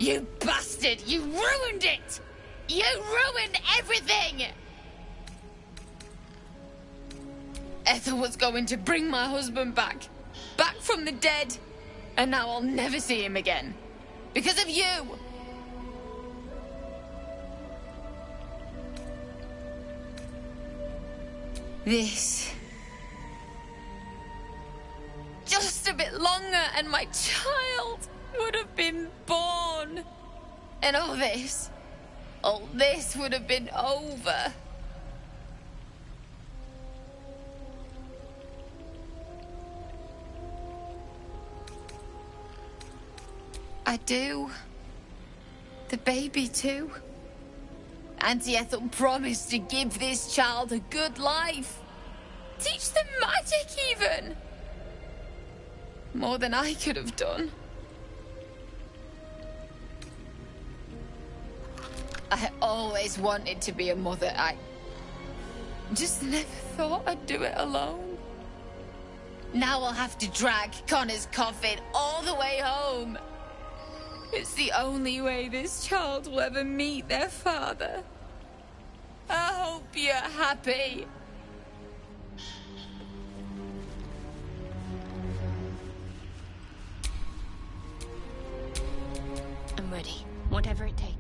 You bastard! You ruined it! You ruined everything! Ethel was going to bring my husband back. Back from the dead. And now I'll never see him again. Because of you! This. Just a bit longer and my child would have been born. And all this would have been over. I do. The baby too. Auntie Ethel promised to give this child a good life. Teach them magic even. More than I could have done. I always wanted to be a mother. I just never thought I'd do it alone. Now I'll have to drag Connor's coffin all the way home. It's the only way this child will ever meet their father. I hope you're happy. I'm ready. Whatever it takes.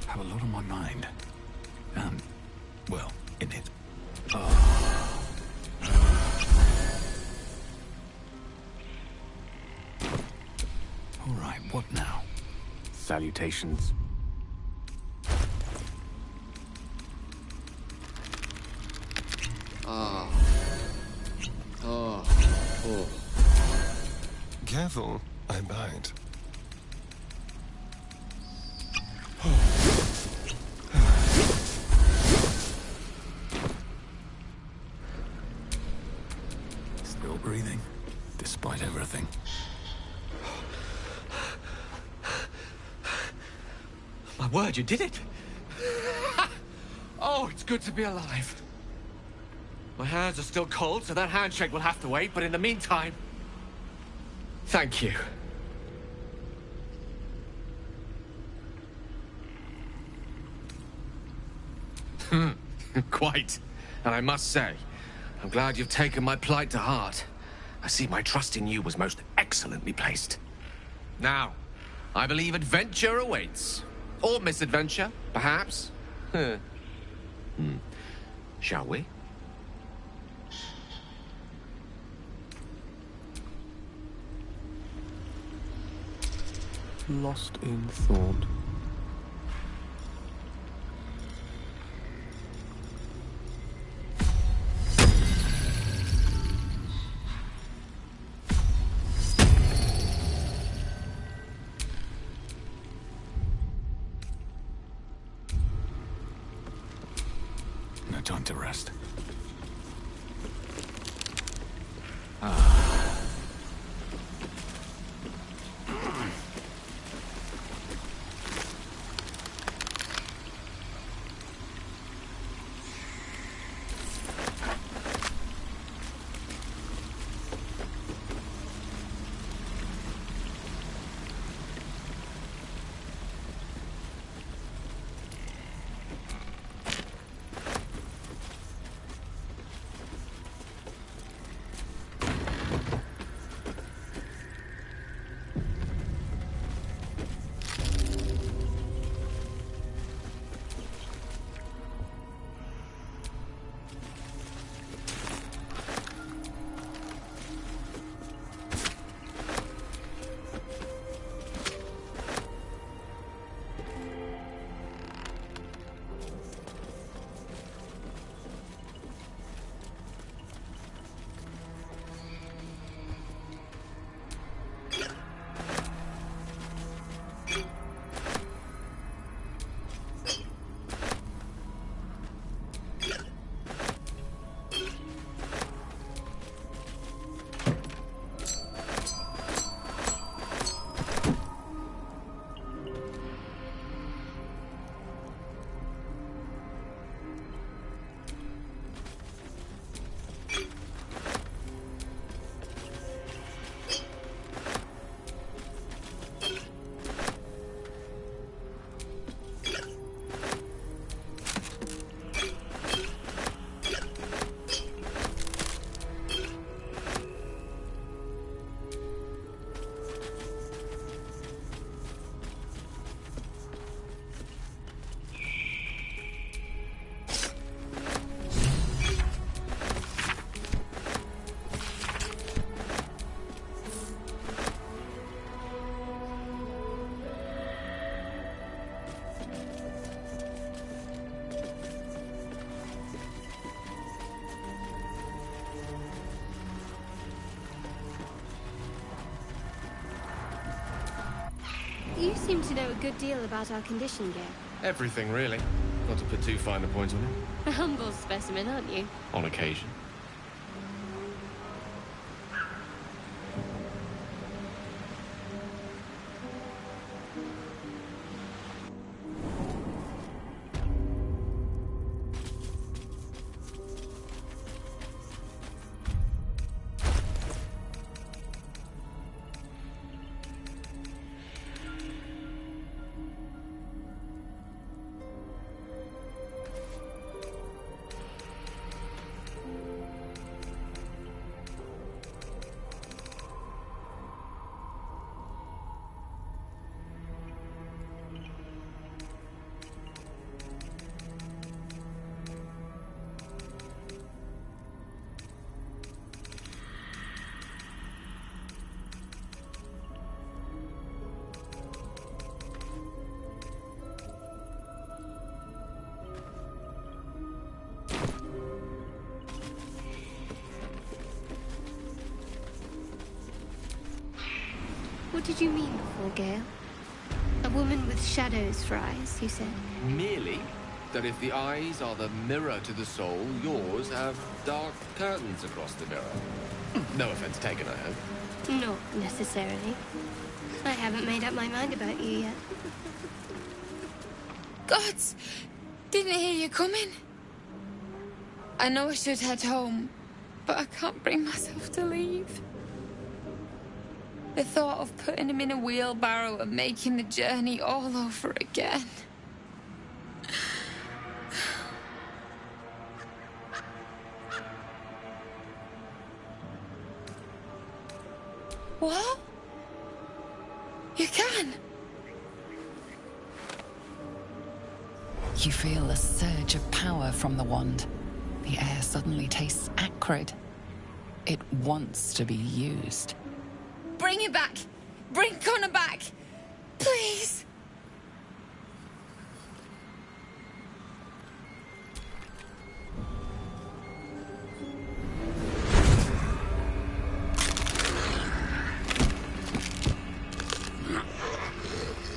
Have a lot on my mind. Well, in it. All right, what now? Salutations. Careful, I bite. Still breathing, despite everything. My word, you did it! Oh, it's good to be alive. My hands are still cold, so that handshake will have to wait, but in the meantime... Thank you. Quite. And I must say, I'm glad you've taken my plight to heart. I see my trust in you was most excellently placed. Now, I believe adventure awaits. Or misadventure, perhaps. Shall we? Lost in thought. No time to rest. You seem to know a good deal about our condition, Gale. Everything, really. Not to put too fine a point on it. A humble specimen, aren't you? On occasion. What did you mean before, Gale? A woman with shadows for eyes, you said? Merely that if the eyes are the mirror to the soul, yours have dark curtains across the mirror. No offense taken, I hope. Not necessarily. I haven't made up my mind about you yet. Gods! Didn't hear you coming. I know I should head home, but I can't bring myself to leave. The thought of putting him in a wheelbarrow and making the journey all over again. What? You can? You feel a surge of power from the wand. The air suddenly tastes acrid. It wants to be used. Bring him back! Bring Connor back! Please!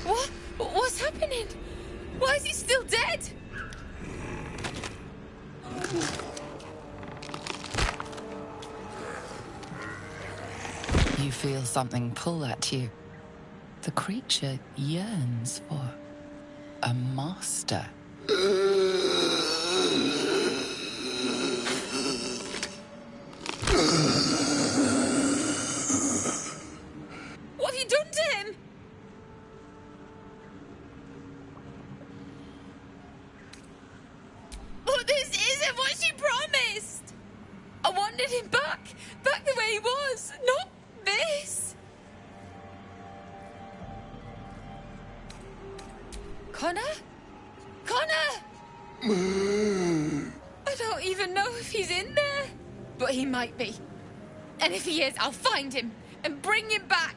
What? What's happening? Why is he still dead? You feel something pull at you. The creature yearns for a master. What have you done to him? But this isn't what she promised! I wanted him back the way he was, not this! Connor? Connor! I don't even know if he's in there, but he might be. And if he is, I'll find him and bring him back.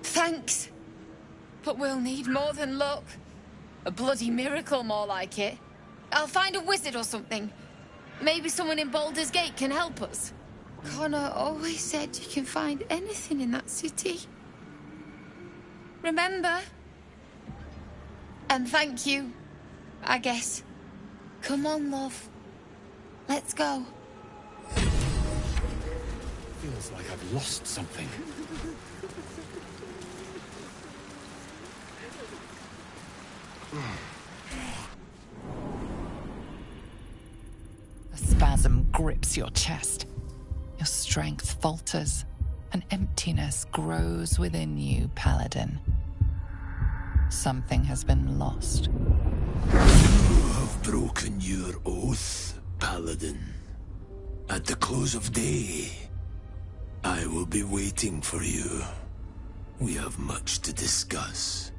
Thanks. But we'll need more than luck. A bloody miracle, more like it. I'll find a wizard or something. Maybe someone in Baldur's Gate can help us. Connor always said you can find anything in that city. Remember? And thank you, I guess. Come on, love. Let's go. Feels like I've lost something. A spasm grips your chest. Your strength falters. An emptiness grows within you, Paladin. Something has been lost. You have broken your oath, Paladin. At the close of day, I will be waiting for you. We have much to discuss.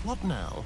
What now?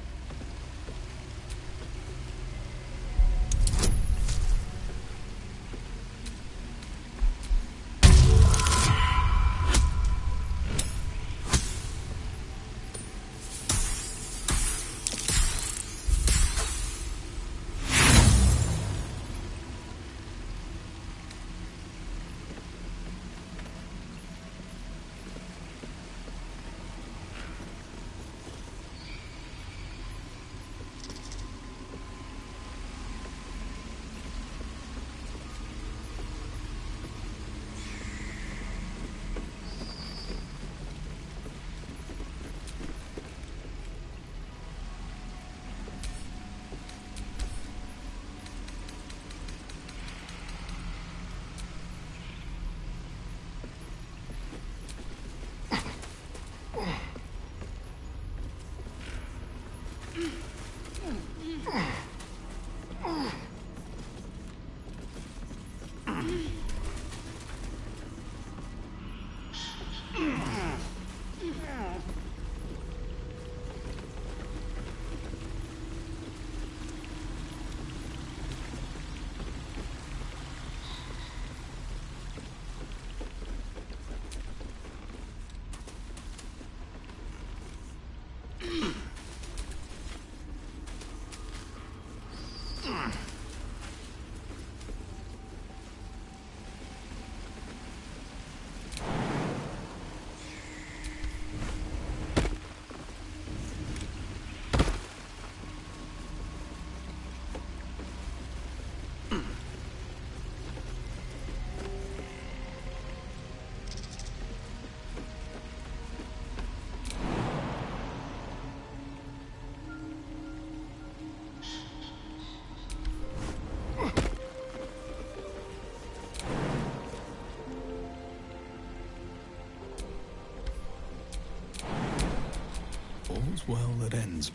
All's well that ends.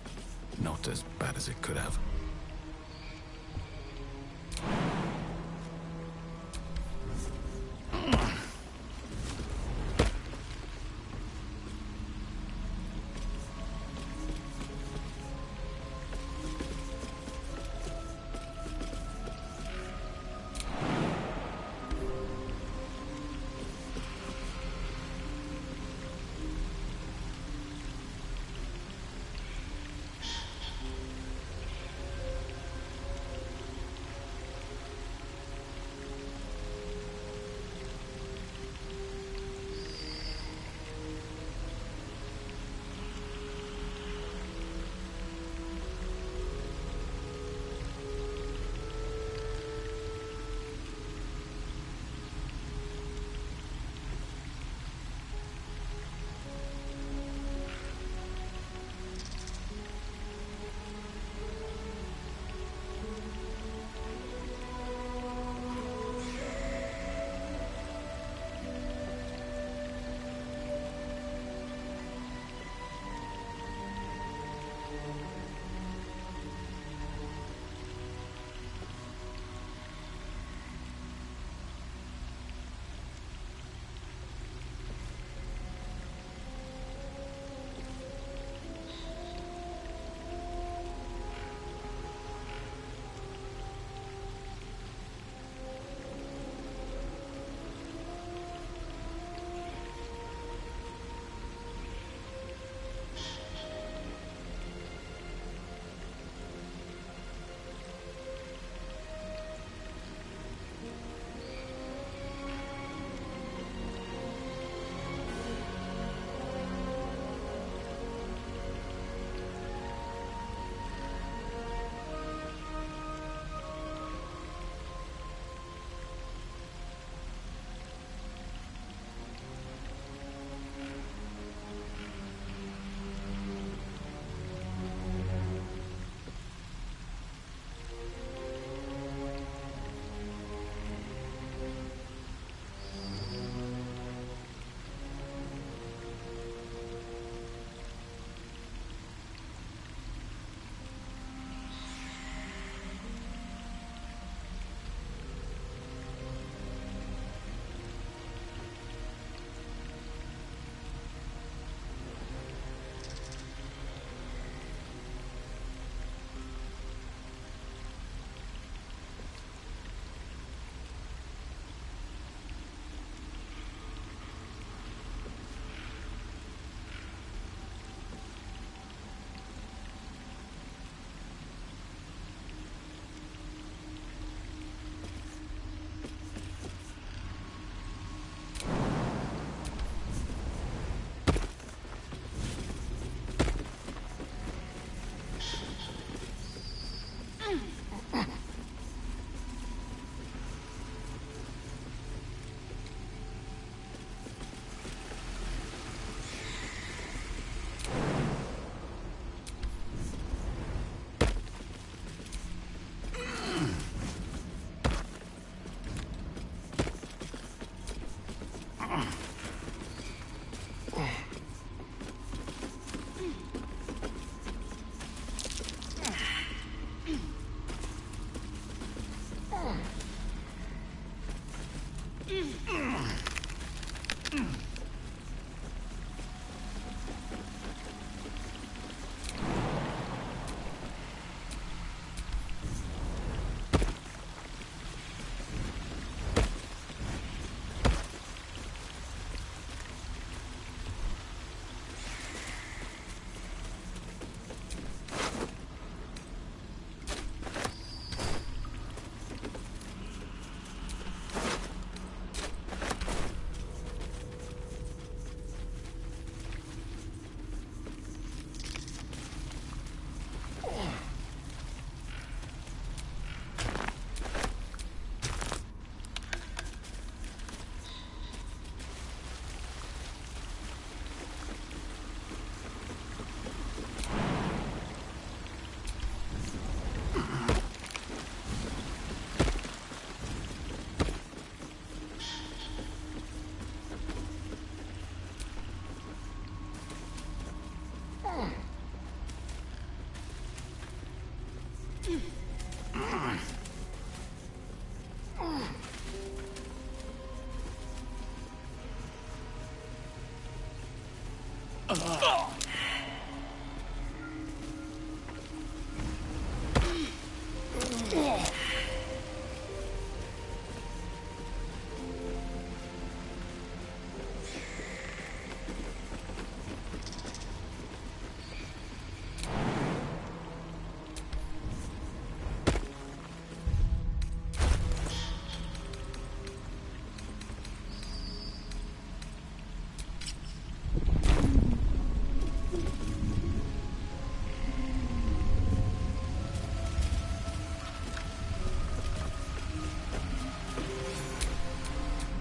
Not as bad as it could have.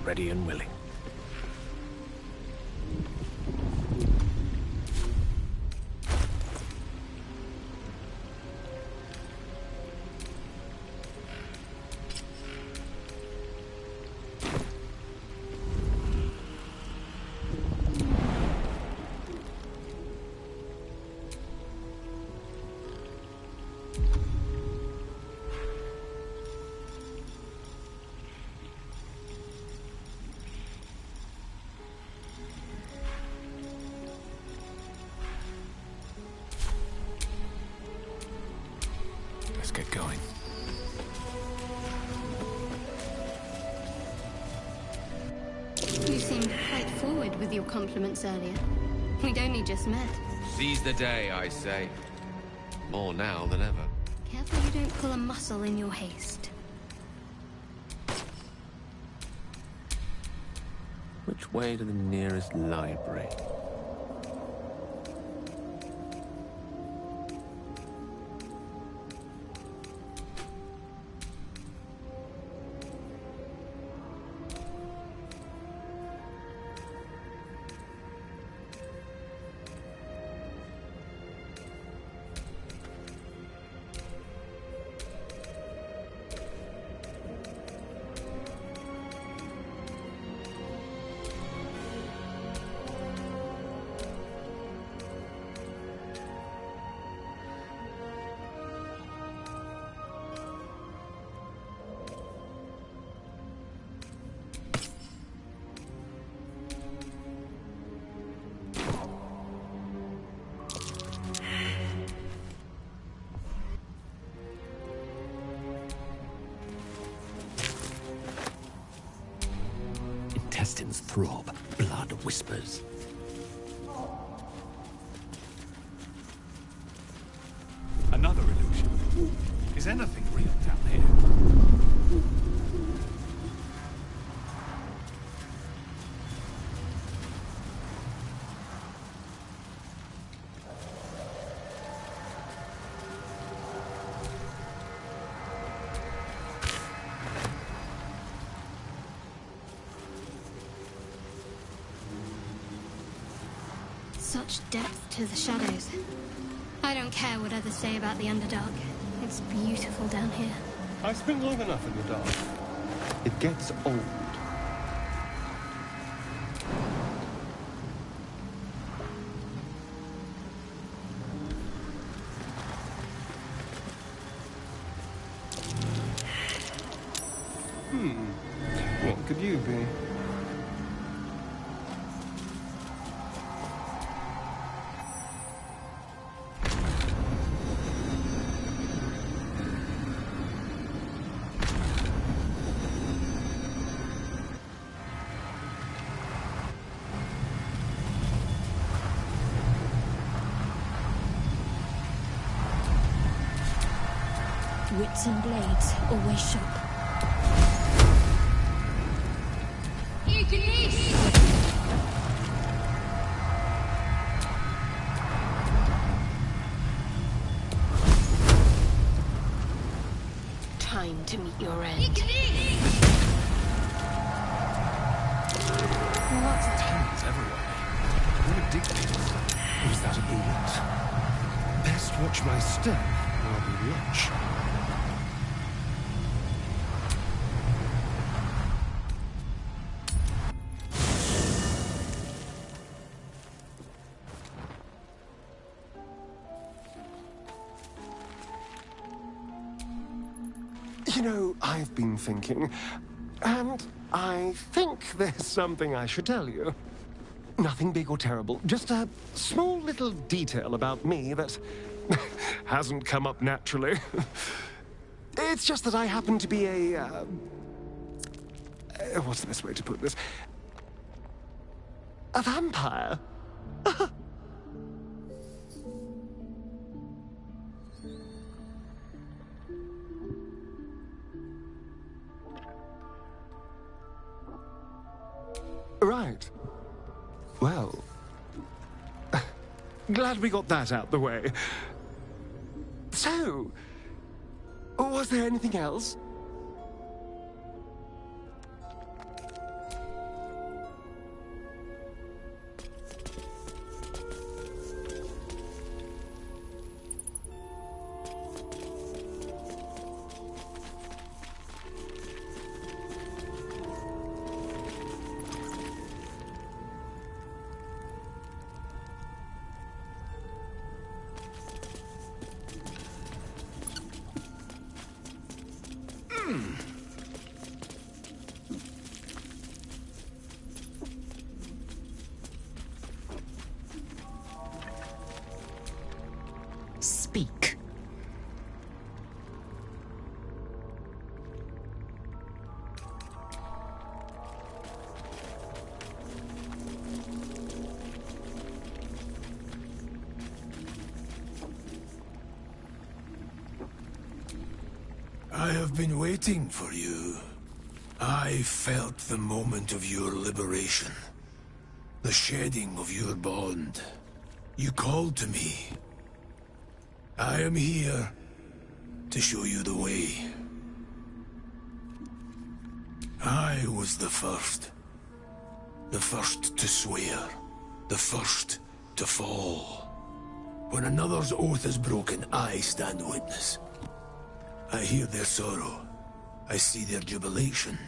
Ready and willing. Let's get going. You seemed quite forward with your compliments earlier. We'd only just met. Seize the day, I say. More now than ever. Careful you don't pull a muscle in your haste. Which way to the nearest library? Intestines throb, blood whispers. Another illusion. Is anything real down here? Such depth to the shadows. I don't care what others say about the Underdark. It's beautiful down here. I've spent long enough in the dark. It gets old. maybe. Wits and blades, always sharp. Time to meet your end. Lots of towns everywhere. What ridiculous. Was that a bullet? Best watch my step, or I'll be rich. You know, I've been thinking, and I think there's something I should tell you. Nothing big or terrible, just a small little detail about me that hasn't come up naturally. It's just that I happen to be a... what's the best way to put this? A vampire. Right. Well, glad we got that out the way. So, was there anything else? Speak. I have been waiting for you. I felt the moment of your liberation. The shedding of your bond. You called to me. I am here to show you the way. I was the first. The first to swear. The first to fall. When another's oath is broken, I stand witness. I hear their sorrow. I see their jubilation.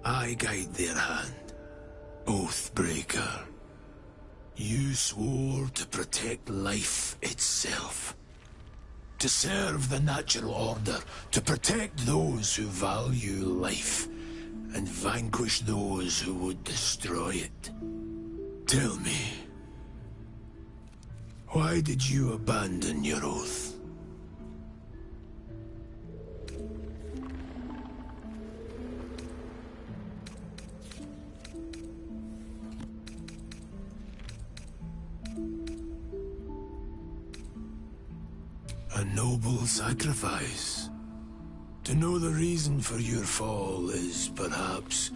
I guide their hand. Oathbreaker. You swore to protect life itself. To serve the natural order. To protect those who value life. And vanquish those who would destroy it. Tell me. Why did you abandon your oath? A noble sacrifice. To know the reason for your fall is, perhaps,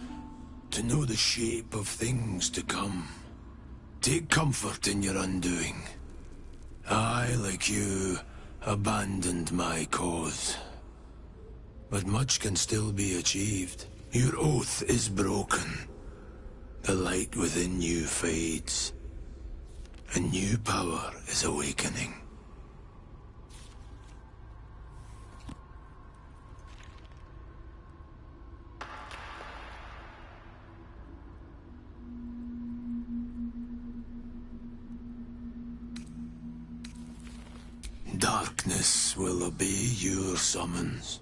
to know the shape of things to come. Take comfort in your undoing. I, like you, abandoned my cause. But much can still be achieved. Your oath is broken. The light within you fades. A new power is awakening. Darkness will obey your summons.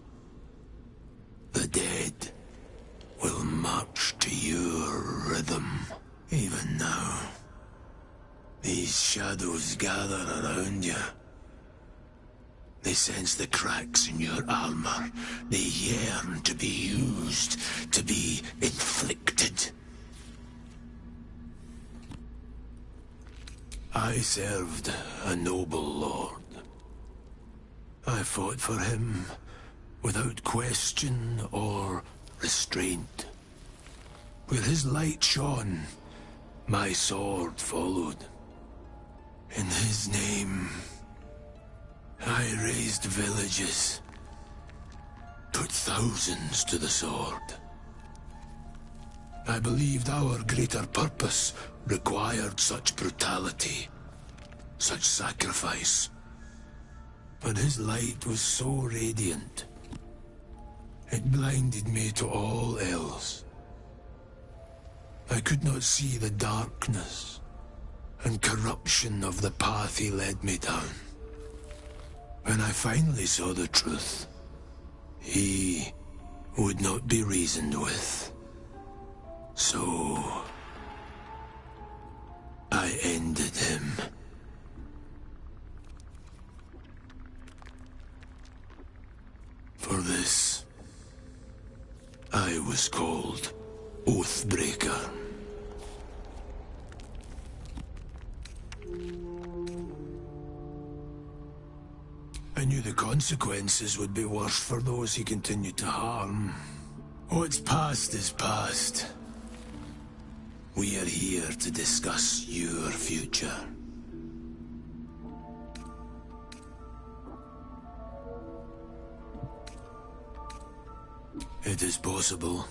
The dead will march rhythm, even now. These shadows gather around you. They sense the cracks in your armor. They yearn to be used, to be inflicted. I served a noble lord. I fought for him without question or restraint. Where his light shone, my sword followed. In his name, I raised villages, put thousands to the sword. I believed our greater purpose required such brutality, such sacrifice. But his light was so radiant, it blinded me to all else. I could not see the darkness and corruption of the path he led me down. When I finally saw the truth, he would not be reasoned with. So I ended him. For this, I was called Oathbreaker. I knew the consequences would be worse for those he continued to harm. What's past is past. We are here to discuss your future. It is possible,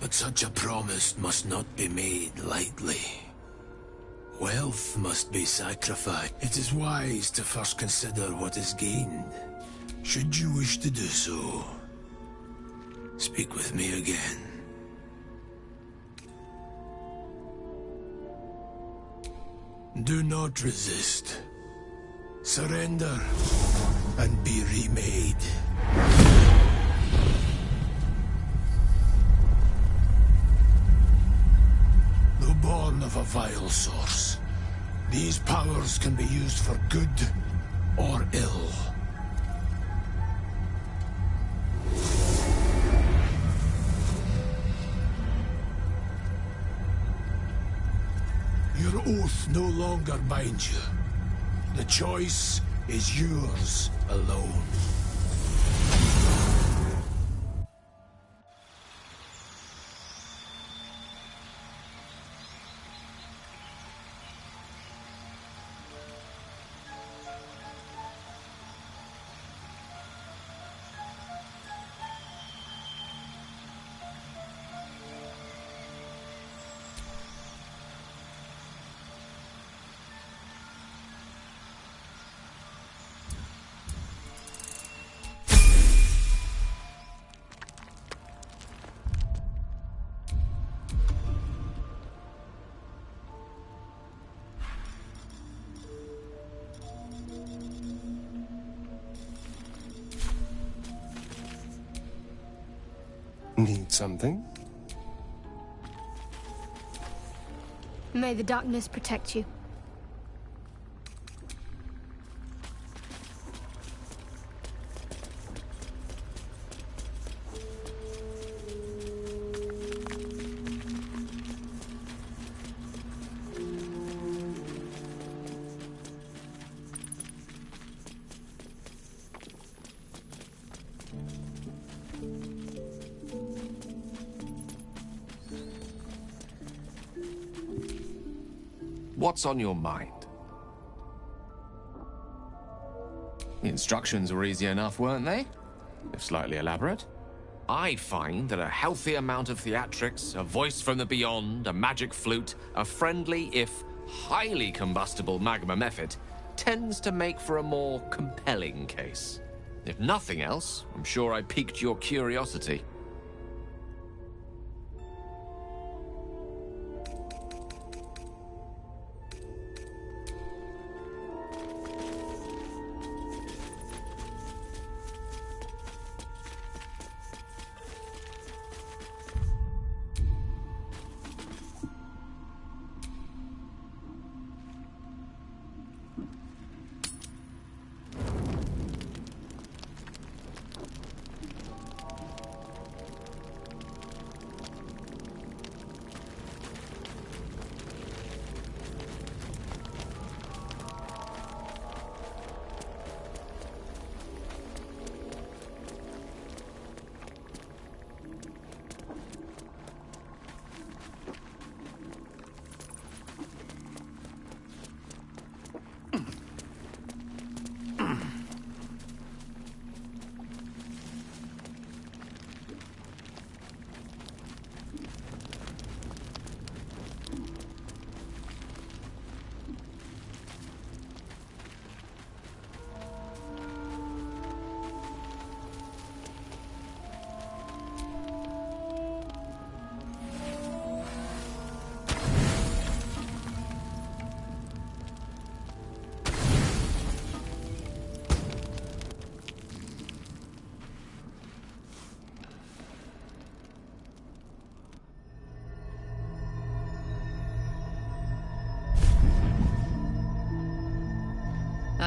but such a promise must not be made lightly. Wealth must be sacrificed. It is wise to first consider what is gained. Should you wish to do so, speak with me again. Do not resist. Surrender and be remade. Though born of a vile source, these powers can be used for good or ill. Your oath no longer binds you. The choice is yours alone. Need something? May the darkness protect you. What's on your mind? The instructions were easy enough, weren't they? If slightly elaborate. I find that a healthy amount of theatrics, a voice from the beyond, a magic flute, a friendly, if highly combustible magma method, tends to make for a more compelling case. If nothing else, I'm sure I piqued your curiosity.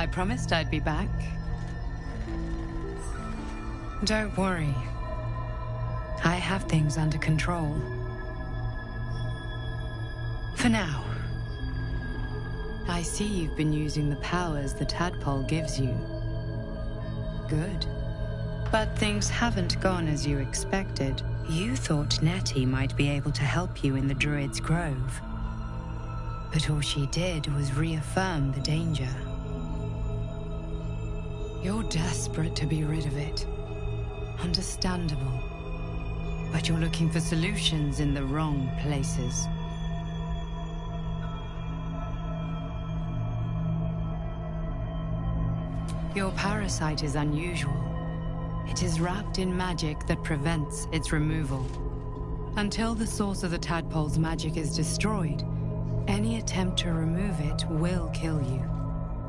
I promised I'd be back. Don't worry. I have things under control. For now. I see you've been using the powers the tadpole gives you. Good. But things haven't gone as you expected. You thought Nettie might be able to help you in the Druid's Grove. But all she did was reaffirm the danger. You're desperate to be rid of it. Understandable. But you're looking for solutions in the wrong places. Your parasite is unusual. It is wrapped in magic that prevents its removal. Until the source of the tadpole's magic is destroyed, any attempt to remove it will kill you.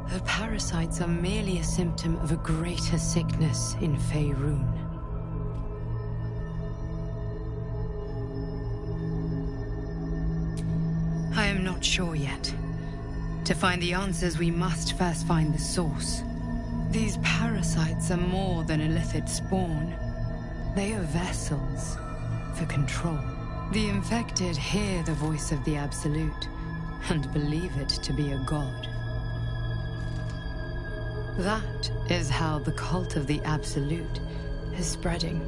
The parasites are merely a symptom of a greater sickness in Faerun. I am not sure yet. To find the answers, we must first find the source. These parasites are more than illithid spawn. They are vessels for control. The infected hear the voice of the Absolute and believe it to be a god. That is how the cult of the Absolute is spreading.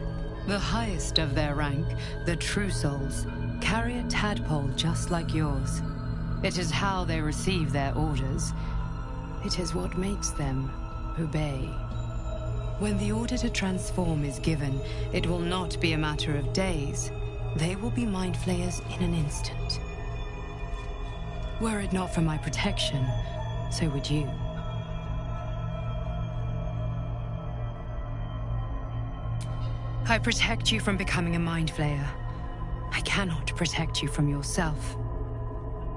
The highest of their rank, the True Souls, carry a tadpole just like yours. It is how they receive their orders. It is what makes them obey. When the order to transform is given, it will not be a matter of days. They will be mind flayers in an instant. Were it not for my protection, so would you. I protect you from becoming a mind flayer. I cannot protect you from yourself.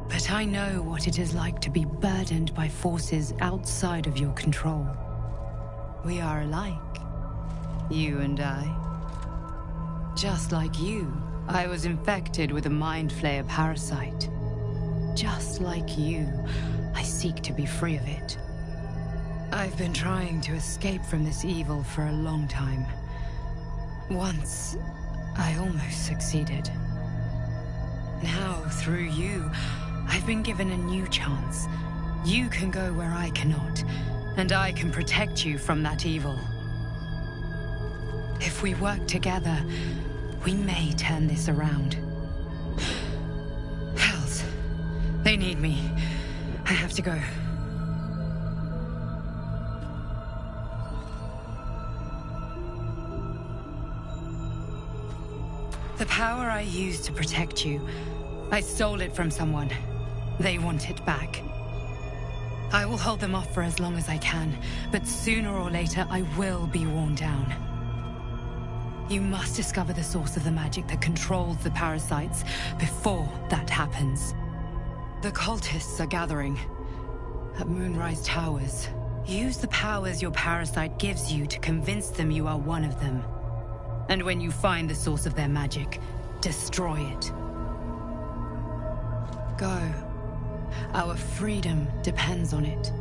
But I know what it is like to be burdened by forces outside of your control. We are alike, you and I. Just like you, I was infected with a Mind Flayer parasite. Just like you, I seek to be free of it. I've been trying to escape from this evil for a long time. Once, I almost succeeded. Now, through you, I've been given a new chance. You can go where I cannot. And I can protect you from that evil. If we work together, we may turn this around. Hells, they need me. I have to go. The power I used to protect you, I stole it from someone. They want it back. I will hold them off for as long as I can, but sooner or later I will be worn down. You must discover the source of the magic that controls the parasites before that happens. The cultists are gathering at Moonrise Towers. Use the powers your parasite gives you to convince them you are one of them. And when you find the source of their magic, destroy it. Go. Our freedom depends on it.